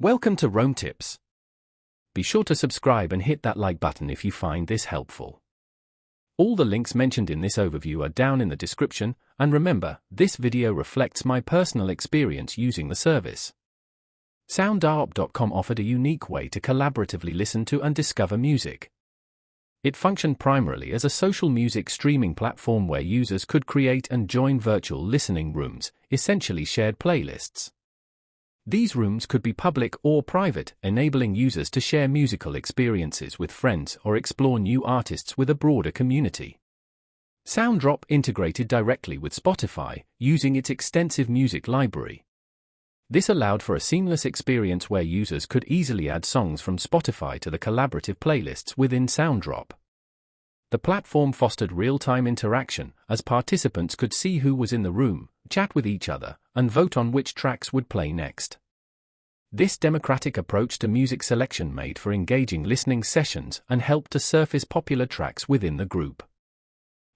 Welcome to Rome Tips. Be sure to subscribe and hit that like button if you find this helpful. All the links mentioned in this overview are down in the description, and remember, this video reflects my personal experience using the service. Soundrop.com offered a unique way to collaboratively listen to and discover music. It functioned primarily as a social music streaming platform where users could create and join virtual listening rooms, essentially shared playlists. These rooms could be public or private, enabling users to share musical experiences with friends or explore new artists with a broader community. Soundrop integrated directly with Spotify, using its extensive music library. This allowed for a seamless experience where users could easily add songs from Spotify to the collaborative playlists within Soundrop. The platform fostered real-time interaction, as participants could see who was in the room, chat with each other, and vote on which tracks would play next. This democratic approach to music selection made for engaging listening sessions and helped to surface popular tracks within the group.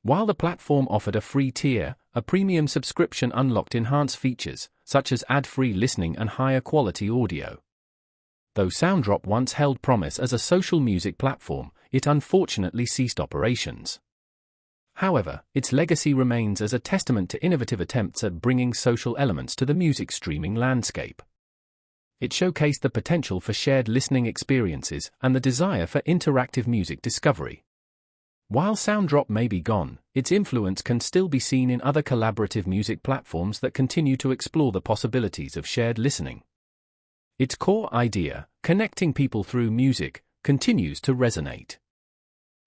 While the platform offered a free tier, a premium subscription unlocked enhanced features, such as ad-free listening and higher quality audio. Though Soundrop once held promise as a social music platform, it unfortunately ceased operations. However, its legacy remains as a testament to innovative attempts at bringing social elements to the music streaming landscape. It showcased the potential for shared listening experiences and the desire for interactive music discovery. While Soundrop may be gone, its influence can still be seen in other collaborative music platforms that continue to explore the possibilities of shared listening. Its core idea, connecting people through music, continues to resonate.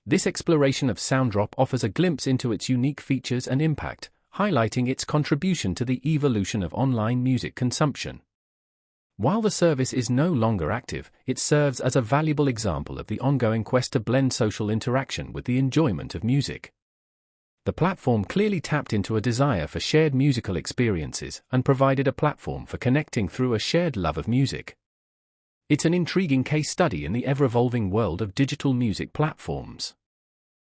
This exploration of Soundrop offers a glimpse into its unique features and impact, highlighting its contribution to the evolution of online music consumption. While the service is no longer active, it serves as a valuable example of the ongoing quest to blend social interaction with the enjoyment of music. The platform clearly tapped into a desire for shared musical experiences and provided a platform for connecting through a shared love of music. It's an intriguing case study in the ever-evolving world of digital music platforms.